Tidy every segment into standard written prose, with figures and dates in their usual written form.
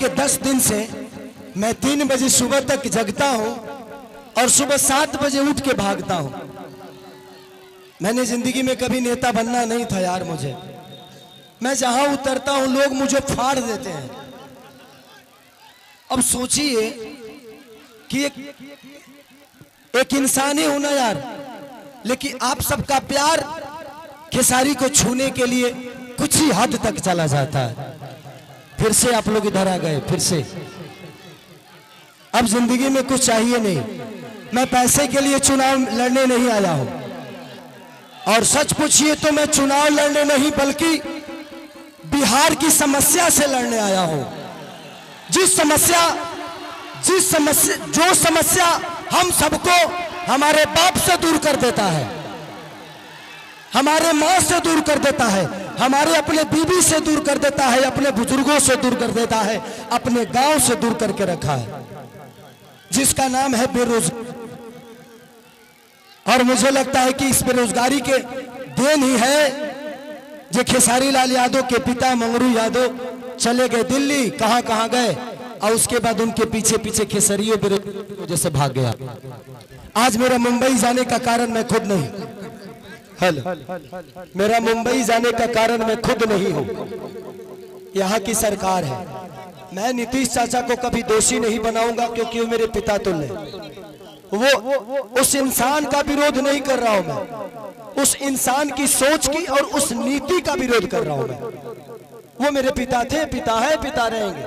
के 10 दिन से मैं 3 बजे सुबह तक जगता हूं और सुबह 7 बजे उठ के भागता हूं। मैंने जिंदगी में कभी नेता बनना नहीं था यार। मुझे, मैं जहां उतरता हूं लोग मुझे फाड़ देते हैं। अब सोचिए कि एक इंसान ही होना यार, लेकिन आप सबका प्यार खेसारी को छूने के लिए कुछ ही हद तक चला जाता है। फिर से आप लोग इधर आ गए, फिर से। अब जिंदगी में कुछ चाहिए नहीं। मैं पैसे के लिए चुनाव लड़ने नहीं आया हूं, और सच पूछिए तो मैं चुनाव लड़ने नहीं बल्कि बिहार की समस्या से लड़ने आया हूं। जो समस्या हम सबको हमारे बाप से दूर कर देता है, हमारे माँ से दूर कर देता है, हमारे अपने बीवी से दूर कर देता है, अपने बुजुर्गों से दूर कर देता है, अपने गांव से दूर करके रखा है, जिसका नाम है बेरोजगारी। और मुझे लगता है कि इस बेरोजगारी के देन ही है जो खेसारी लाल यादव के पिता मंगरू यादव चले गए दिल्ली, कहां कहां गए, और उसके बाद उनके पीछे पीछे खेसरियों बेरोजगारी की वजह से भाग गया। आज मेरा मुंबई जाने का कारण मैं खुद नहीं, मेरा मुंबई जाने का कारण मैं खुद नहीं हूं, यहाँ की सरकार है। मैं नीतीश चाचा को कभी दोषी नहीं बनाऊंगा, क्योंकि वो मेरे पिता तुल्य। वो उस इंसान का विरोध नहीं कर रहा हूं मैं, उस इंसान की सोच की और उस नीति का विरोध कर रहा हूं मैं। वो मेरे पिता थे, पिता है, पिता रहेंगे।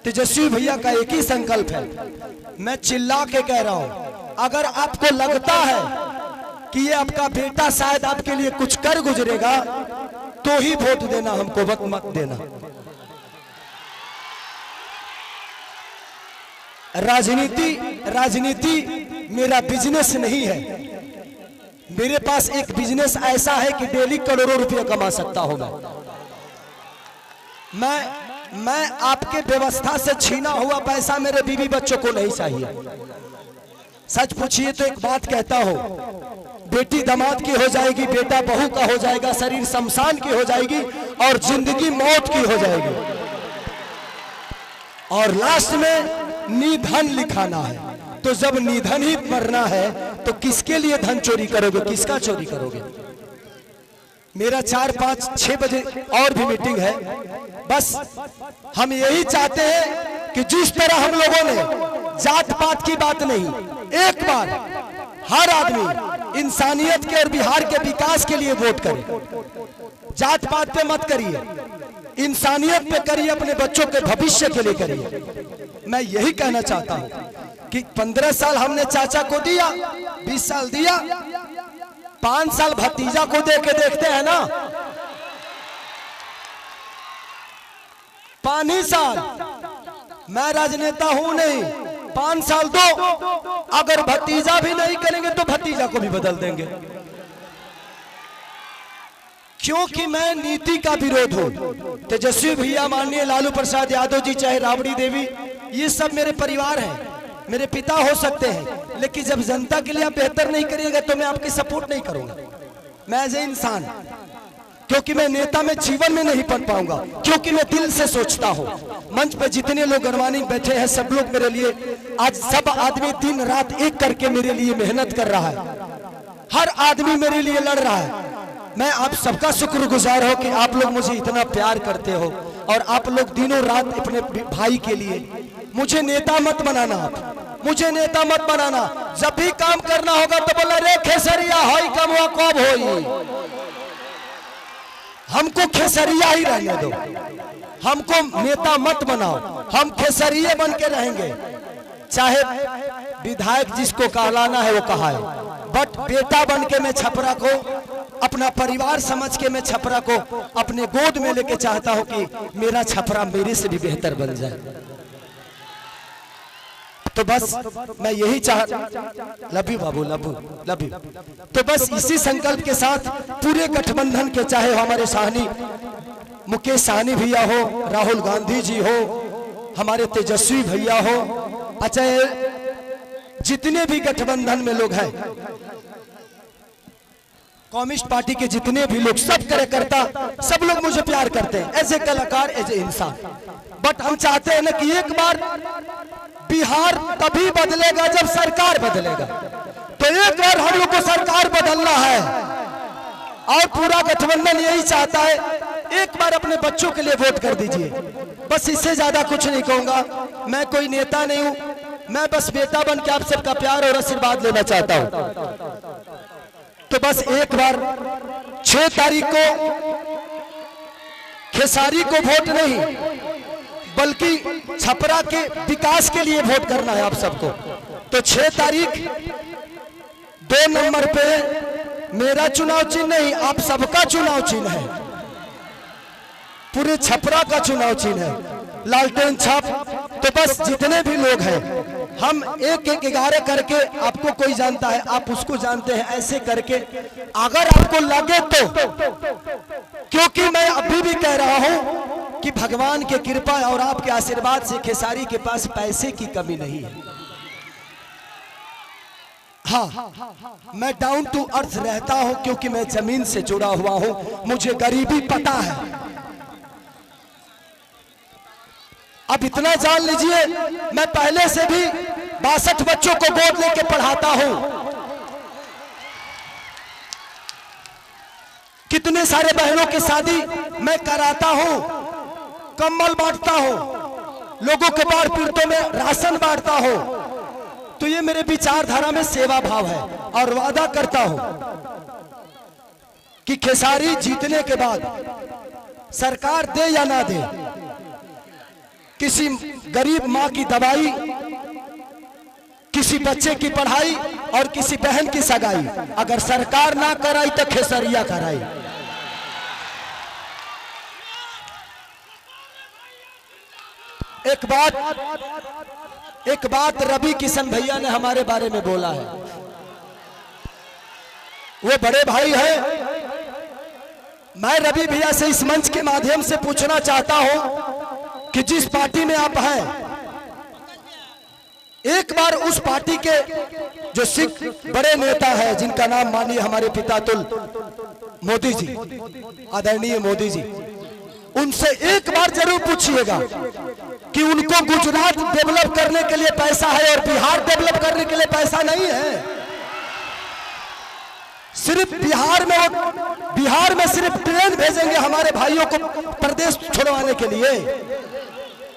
तेजस्वी भैया का एक ही संकल्प है, मैं चिल्ला के कह रहा हूं, अगर आपको लगता है कि ये आपका बेटा शायद आपके लिए कुछ कर गुजरेगा तो ही वोट देना, हमको वक्त मत देना। राजनीति मेरा बिजनेस नहीं है। मेरे पास एक बिजनेस ऐसा है कि डेली करोड़ों रुपए कमा सकता हूं मैं आपके व्यवस्था से छीना हुआ पैसा मेरे बीवी बच्चों को नहीं चाहिए। सच पूछिए तो एक बात कहता हूं, बेटी दामाद की हो जाएगी, बेटा बहू का हो जाएगा, शरीर शमशान की हो जाएगी और जिंदगी मौत की हो जाएगी, और लास्ट में निधन लिखाना है। तो जब निधन ही मरना है तो किसके लिए धन चोरी करोगे, किसका चोरी करोगे? मेरा 4, 5, 6 बजे और भी मीटिंग है। बस हम यही चाहते हैं कि जिस तरह हम लोगों ने जात पात की बात नहीं, एक बार हर आदमी इंसानियत के और बिहार के विकास के लिए वोट करे। जात पात पे मत करिए, इंसानियत पे करिए, अपने बच्चों के भविष्य के लिए करिए। मैं यही कहना चाहता हूं कि 15 साल हमने चाचा को दिया, 20 साल दिया, 5 साल भतीजा को दे के देखते हैं ना। 5 ही साल, मैं राजनेता हूं नहीं, 5 साल दो, अगर भतीजा भी नहीं करेंगे तो भतीजा को भी बदल देंगे, क्योंकि मैं नीति का विरोध हूं। तेजस्वी भैया, माननीय लालू प्रसाद यादव जी, चाहे राबड़ी देवी, ये सब मेरे परिवार हैं, मेरे पिता हो सकते हैं, लेकिन जब जनता के लिए आप बेहतर नहीं करिएगा तो मैं आपकी सपोर्ट नहीं करूंगा। मैं एज ए इंसान, क्योंकि मैं नेता में जीवन में नहीं बन पाऊंगा, क्योंकि मैं दिल से सोचता हूं। मंच पे जितने लोग गणमानी बैठे हैं, सब लोग मेरे लिए, आज सब आदमी दिन रात एक करके मेरे लिए मेहनत कर रहा है, हर आदमी मेरे लिए लड़ रहा है। मैं आप सबका शुक्रगुजार हो कि आप लोग मुझे इतना प्यार करते हो, और आप लोग दिनों रात अपने भाई के लिए। मुझे नेता मत बनाना, आप मुझे नेता मत बनाना। जब भी काम करना होगा तो बोला, रे खेसरिया होई कमवा कब होई, हमको खेसरिया ही रहने दो, हमको नेता मत बनाओ, हम खेसरिये बन के रहेंगे। चाहे विधायक जिसको कहलाना है वो कहा है, बट बेटा बन के मैं छपरा को, अपना परिवार समझ के मैं छपरा को अपने गोद में लेके चाहता हूं कि मेरा छपरा मेरे से भी बेहतर बन जाए। तो बस मैं यही love you Babu, love you. तो बस इसी संकल्प के साथ पूरे गठबंधन के, चाहे हमारे साहनी मुकेश साहनी भैया हो, राहुल गांधी जी हो, हमारे तेजस्वी भैया हो, अच्छा जितने भी गठबंधन में लोग हैं, कम्युनिस्ट पार्टी के जितने भी लोग, सब कार्यकर्ता, सब लोग मुझे प्यार करते हैं एज ए कलाकार, एज ए इंसान। बट हम चाहते हैं ना कि एक बार बिहार तभी बदलेगा जब सरकार बदलेगा। तो एक बार हम लोग को सरकार बदलना है और पूरा गठबंधन यही चाहता है। एक बार अपने बच्चों के लिए वोट कर दीजिए, बस इससे ज्यादा कुछ नहीं कहूंगा। मैं कोई नेता नहीं हूं, मैं बस बेटा बन के आप सबका प्यार और आशीर्वाद लेना चाहता हूं। तो बस एक बार 6 तारीख को खेसारी को वोट नहीं बल्कि छपरा के विकास के लिए वोट करना है आप सबको। तो 6 तारीख 2 नंबर पे मेरा चुनाव चिन्ह नहीं, आप सबका चुनाव चिन्ह है, पूरे छपरा का चुनाव चिन्ह है, लालटेन छाप। तो बस जितने भी लोग हैं हम एक 11 करके, आपको कोई जानता है आप उसको जानते हैं, ऐसे करके अगर आपको लगे तो, क्योंकि मैं अभी भी कह रहा हूं कि भगवान की कृपा और आपके आशीर्वाद से खेसारी के पास पैसे की कमी नहीं है। हाँ, मैं डाउन टू अर्थ रहता हूं क्योंकि मैं जमीन से जुड़ा हुआ हूं, मुझे गरीबी पता है। अब इतना जान लीजिए, मैं पहले से भी 62 बच्चों को गोद लेके पढ़ाता हूं, कितने सारे बहनों की शादी मैं कराता हूं, कंबल बांटता हूं, लोगों के बाढ़ पीड़ितों में राशन बांटता हूं। तो ये मेरे विचारधारा में सेवा भाव है और वादा करता हूं कि खेसारी जीतने के बाद सरकार दे या ना दे, किसी गरीब मां की दवाई, किसी बच्चे की पढ़ाई और किसी बहन की सगाई अगर सरकार ना कराई तो खेसरिया कराई। एक बात रवि किशन भैया ने हमारे बारे में बोला है, वो बड़े भाई हैं। मैं रवि भैया से इस मंच के माध्यम से पूछना चाहता हूं कि जिस पार्टी में आप हैं, एक बार उस पार्टी के जो सिख बड़े नेता हैं, जिनका नाम मानिए हमारे पितातुल मोदी जी, आदरणीय मोदी जी, उनसे एक बार जरूर पूछिएगा कि उनको गुजरात डेवलप करने के लिए पैसा है और बिहार डेवलप करने के लिए पैसा नहीं है। सिर्फ बिहार में सिर्फ ट्रेन भेजेंगे हमारे भाइयों को प्रदेश छोड़वाने के लिए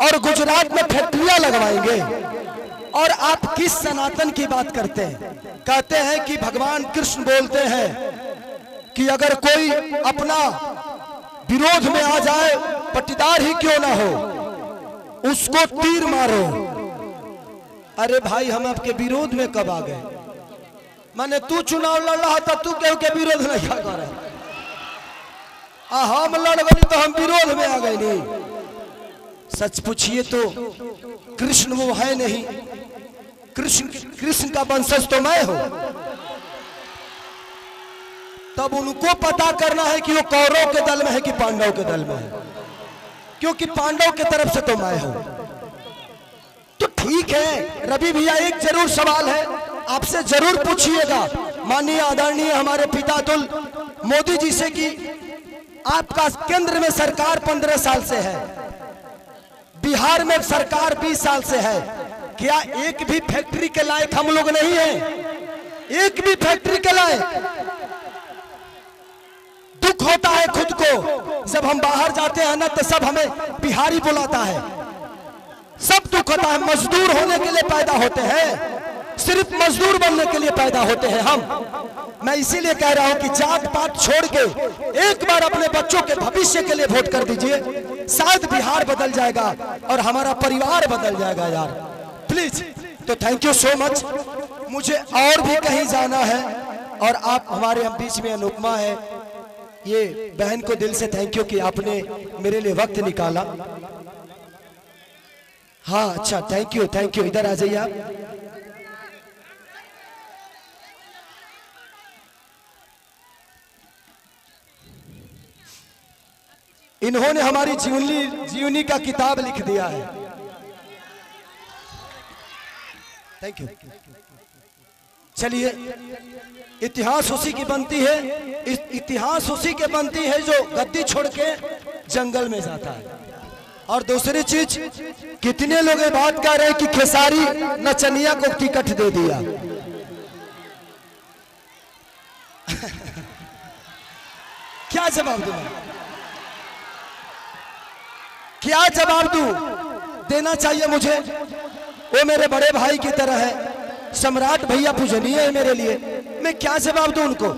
और गुजरात में फैक्ट्रियां लगवाएंगे। और आप किस सनातन की बात करते हैं? कहते हैं कि भगवान कृष्ण बोलते हैं कि अगर कोई अपना विरोध में आ जाए, पट्टीदार ही क्यों ना हो, उसको तीर मारो। अरे भाई, हम आपके विरोध में कब आ गए? माने तू चुनाव लड़ रहा था, तू केहू के विरोध नहीं कर रहा, हम लड़ गए तो हम विरोध में आ गए नहीं। सच पूछिए तो कृष्ण वो है नहीं, कृष्ण का वंशज तो मैं हूं। तब उनको पता करना है कि वो कौरव के दल में है कि पांडव के दल में है, क्योंकि पांडव के तरफ से तो मैं हूं। तो ठीक है रवि भैया, एक जरूर सवाल है आपसे, जरूर पूछिएगा माननीय आदरणीय हमारे पितातुल मोदी जी से कि आपका केंद्र में सरकार 15 साल से है, बिहार में सरकार 20 साल से है, क्या एक भी फैक्ट्री के लायक हम लोग नहीं हैं? एक भी फैक्ट्री के लायक? दुख होता है खुद को, जब हम बाहर जाते हैं ना तो सब हमें बिहारी बुलाता है, सब दुख होता है। मजदूर होने के लिए पैदा होते हैं, सिर्फ मजदूर बनने के लिए पैदा होते हैं हम। मैं इसीलिए कह रहा हूं कि जात पात छोड़ के एक बार अपने बच्चों के भविष्य के लिए वोट कर दीजिए, शायद बिहार बदल जाएगा और हमारा परिवार बदल जाएगा यार, प्लीज। तो थैंक यू सो मच। मुझे और भी कहीं जाना है और आप हमारे बीच में अनुपमा है, ये बहन को दिल से थैंक यू कि आपने मेरे लिए वक्त निकाला। हाँ अच्छा, थैंक यू थैंक यू। इधर आ जाइए आप। इन्होंने हमारी जीवनी का किताब लिख दिया है। Thank you. चलिए, इतिहास उसी की बनती है, इतिहास उसी के बनती है जो गद्दी छोड़ के जंगल में जाता है। और दूसरी चीज, कितने लोग ये बात कह रहे हैं कि खेसारी नचनिया को टिकट दे दिया। क्या जवाब दूं? क्या जवाब दूं? देना चाहिए मुझे। वो मेरे बड़े भाई की तरह है, सम्राट भैया पूजनीय है मेरे लिए। मैं क्या जवाब दूं उनको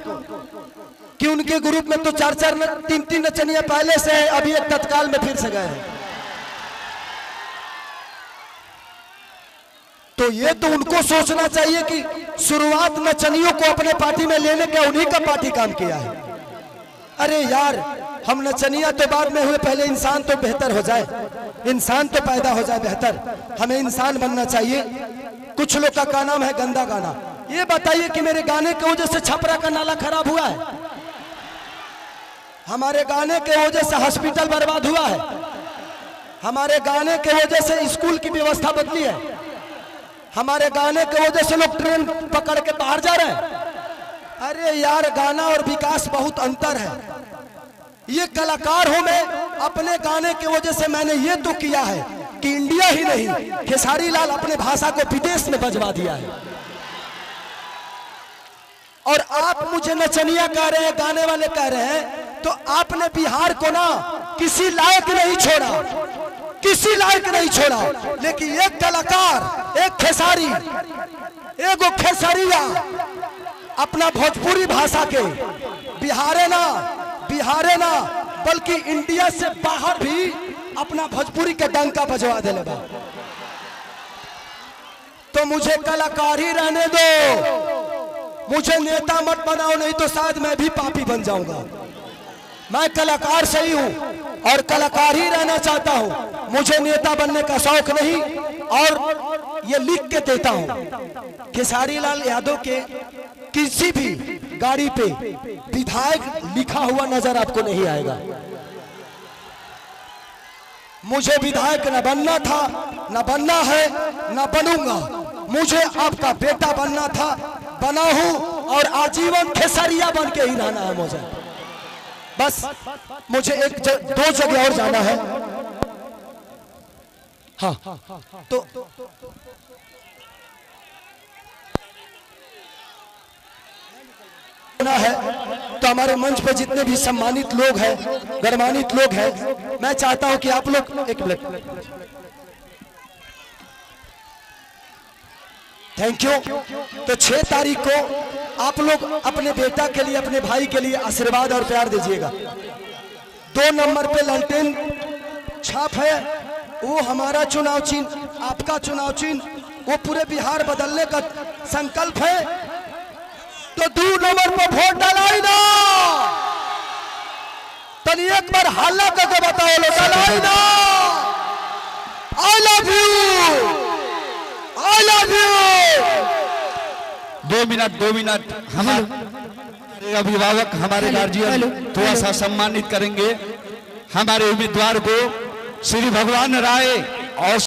कि उनके ग्रुप में तो 4-4 3-3 नचनिया पहले से है, अभी एक तत्काल में फिर से गए हैं। तो ये तो उनको सोचना चाहिए कि शुरुआत नचनियों को अपने पार्टी में लेने का उन्हीं का पार्टी काम किया है। अरे यार, हम नचनिया तो बाद में हुए, पहले इंसान तो बेहतर हो जाए, इंसान तो पैदा हो जाए बेहतर। हमें इंसान बनना चाहिए। कुछ लोग का नाम है गंदा गाना। ये बताइए कि मेरे गाने की वजह से छपरा का नाला खराब हुआ है? हमारे गाने के वजह से हॉस्पिटल बर्बाद हुआ है? हमारे गाने के वजह से स्कूल की व्यवस्था बदली है? हमारे गाने के वजह से लोग ट्रेन पकड़ के बाहर जा रहे हैं? अरे यार, गाना और विकास बहुत अंतर है। ये कलाकार हूं मैं, अपने गाने की वजह से मैंने ये तो किया है कि इंडिया ही नहीं, खेसारी लाल अपने भाषा को विदेश में बजवा दिया है। और आप मुझे नचनिया कह रहे हैं, गाने वाले कह रहे हैं, तो आपने बिहार को ना किसी लायक नहीं छोड़ा, किसी लायक नहीं छोड़ा। लेकिन एक कलाकार, एक खेसारी, एक खेसरिया अपना भोजपुरी भाषा के बिहारे ना बल्कि इंडिया से बाहर भी अपना भोजपुरी के डंका बजवा दे ले। तो मुझे कलाकार ही रहने दो, मुझे नेता मत बनाओ, नहीं तो शायद मैं भी पापी बन जाऊंगा। मैं कलाकार सही हूं और कलाकार ही रहना चाहता हूं। मुझे नेता बनने का शौक नहीं। और ये लिख के देता हूं, खेसारी लाल यादव के किसी भी गाड़ी पे विधायक लिखा हुआ नजर आपको नहीं आएगा। मुझे विधायक न बनना था, न बनना है, न बनूंगा। मुझे आपका बेटा बनना था, बना हूं और आजीवन खेसरिया बन के ही रहना है मुझे। बस मुझे 1-2 जगह और जाना है। हाँ, तो है तो हमारे मंच पर जितने भी सम्मानित लोग हैं, गौरवान्वित लोग हैं, मैं चाहता हूं कि आप लोग एक मिनट, थैंक यू। तो 6 तारीख को आप लोग अपने बेटा के लिए, अपने भाई के लिए आशीर्वाद और प्यार दीजिएगा। 2 नंबर पे लालटेन छाप है, वो हमारा चुनाव चिन्ह, आपका चुनाव चिन्ह, वो पूरे बिहार बदलने का संकल्प है। तो 2 नंबर पर वोट डालाई ना, तनी एक बार हल्ला करके बताओ लो, डालाई ना। I love you, I love you. 2 minute हमारे अभिभावक, हमारे गार्जियन थोड़ा सा सम्मानित करेंगे हमारे उम्मीदवार को, श्री भगवान राय और